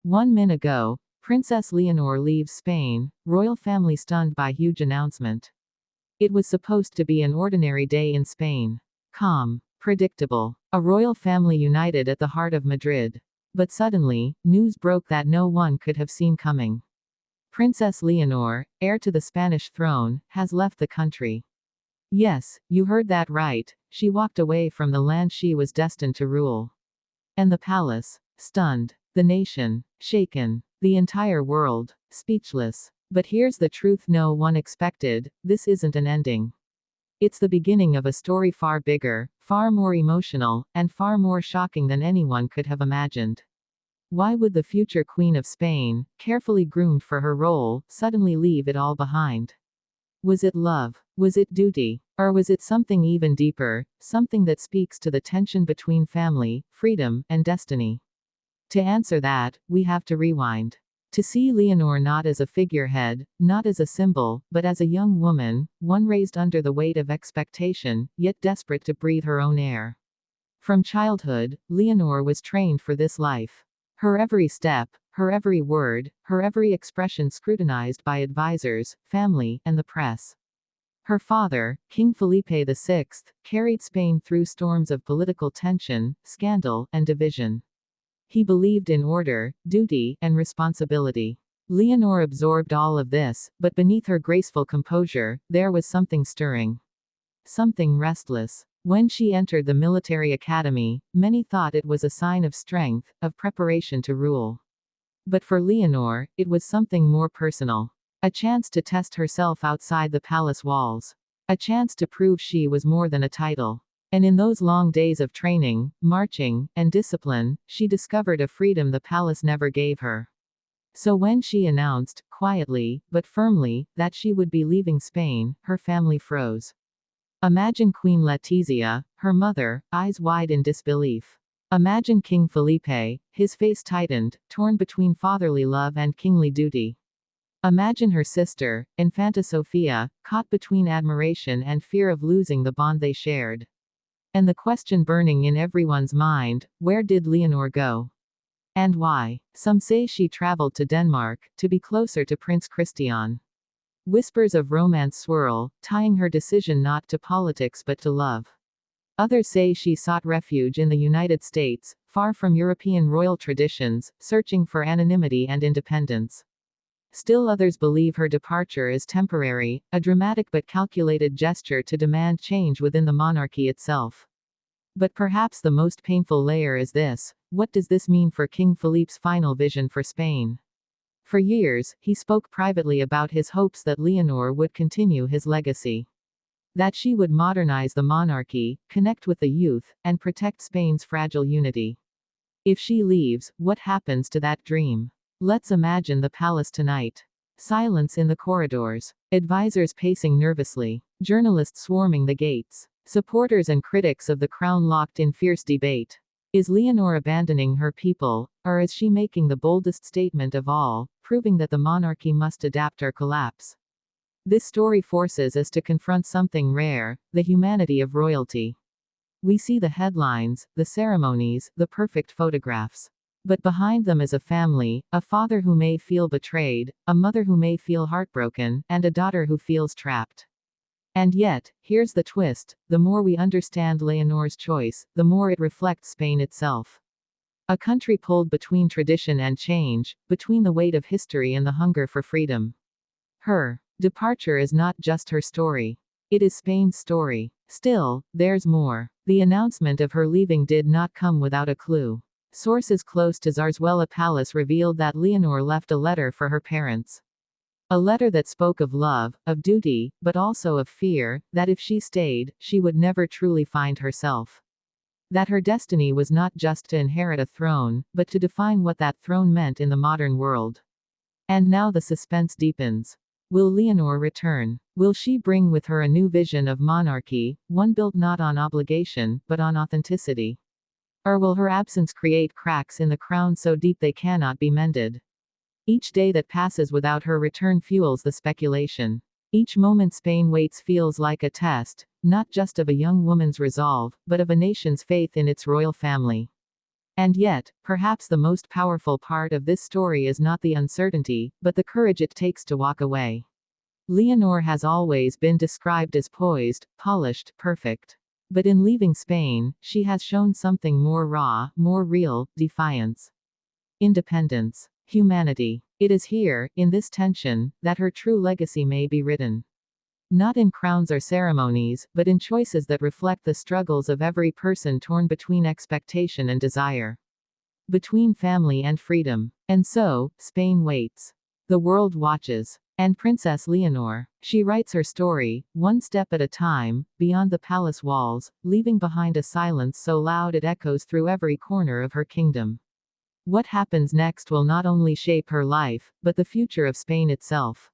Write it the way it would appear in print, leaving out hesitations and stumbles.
1 minute ago, Princess Leonor leaves Spain, royal family stunned by huge announcement. It was supposed to be an ordinary day in Spain. Calm, predictable, a royal family united at the heart of Madrid. But suddenly, news broke that no one could have seen coming. Princess Leonor, heir to the Spanish throne, has left the country. Yes, you heard that right, she walked away from the land she was destined to rule. And the palace, stunned. The nation, shaken. The entire world, speechless. But here's the truth no one expected: this isn't an ending. It's the beginning of a story far bigger, far more emotional, and far more shocking than anyone could have imagined. Why would the future Queen of Spain, carefully groomed for her role, suddenly leave it all behind? Was it love? Was it duty? Or was it something even deeper, something that speaks to the tension between family, freedom, and destiny? To answer that, we have to rewind. To see Leonor not as a figurehead, not as a symbol, but as a young woman, one raised under the weight of expectation, yet desperate to breathe her own air. From childhood, Leonor was trained for this life. Her every step, her every word, her every expression scrutinized by advisors, family, and the press. Her father, King Felipe VI, carried Spain through storms of political tension, scandal, and division. He believed in order, duty, and responsibility. Leonor absorbed all of this, but beneath her graceful composure, there was something stirring. Something restless. When she entered the military academy, many thought it was a sign of strength, of preparation to rule. But for Leonor, it was something more personal. A chance to test herself outside the palace walls. A chance to prove she was more than a title. And in those long days of training, marching, and discipline, she discovered a freedom the palace never gave her. So when she announced, quietly, but firmly, that she would be leaving Spain, her family froze. Imagine Queen Letizia, her mother, eyes wide in disbelief. Imagine King Felipe, his face tightened, torn between fatherly love and kingly duty. Imagine her sister, Infanta Sofia, caught between admiration and fear of losing the bond they shared. And the question burning in everyone's mind: where did Leonor go? And why? Some say she traveled to Denmark, to be closer to Prince Christian. Whispers of romance swirl, tying her decision not to politics but to love. Others say she sought refuge in the United States, far from European royal traditions, searching for anonymity and independence. Still others believe her departure is temporary, a dramatic but calculated gesture to demand change within the monarchy itself. But perhaps the most painful layer is this: what does this mean for King Felipe's final vision for Spain? For years, he spoke privately about his hopes that Leonor would continue his legacy. That she would modernize the monarchy, connect with the youth, and protect Spain's fragile unity. If she leaves, what happens to that dream? Let's imagine the palace tonight. Silence in the corridors. Advisors pacing nervously. Journalists swarming the gates. Supporters and critics of the crown locked in fierce debate. Is Leonor abandoning her people, or is she making the boldest statement of all, proving that the monarchy must adapt or collapse? This story forces us to confront something rare: the humanity of royalty. We see the headlines, the ceremonies, the perfect photographs. But behind them is a family, a father who may feel betrayed, a mother who may feel heartbroken, and a daughter who feels trapped. And yet, here's the twist: the more we understand Leonor's choice, the more it reflects Spain itself. A country pulled between tradition and change, between the weight of history and the hunger for freedom. Her departure is not just her story. It is Spain's story. Still, there's more. The announcement of her leaving did not come without a clue. Sources close to Zarzuela Palace revealed that Leonor left a letter for her parents. A letter that spoke of love, of duty, but also of fear, that if she stayed, she would never truly find herself. That her destiny was not just to inherit a throne, but to define what that throne meant in the modern world. And now the suspense deepens. Will Leonor return? Will she bring with her a new vision of monarchy, one built not on obligation, but on authenticity? Or will her absence create cracks in the crown so deep they cannot be mended? Each day that passes without her return fuels the speculation. Each moment Spain waits feels like a test, not just of a young woman's resolve, but of a nation's faith in its royal family. And yet, perhaps the most powerful part of this story is not the uncertainty, but the courage it takes to walk away. Leonor has always been described as poised, polished, perfect. But in leaving Spain, she has shown something more raw, more real: defiance, independence, humanity. It is here, in this tension, that her true legacy may be written. Not in crowns or ceremonies, but in choices that reflect the struggles of every person torn between expectation and desire, between family and freedom. And so, Spain waits. The world watches. And Princess Leonor, she writes her story, one step at a time, beyond the palace walls, leaving behind a silence so loud it echoes through every corner of her kingdom. What happens next will not only shape her life, but the future of Spain itself.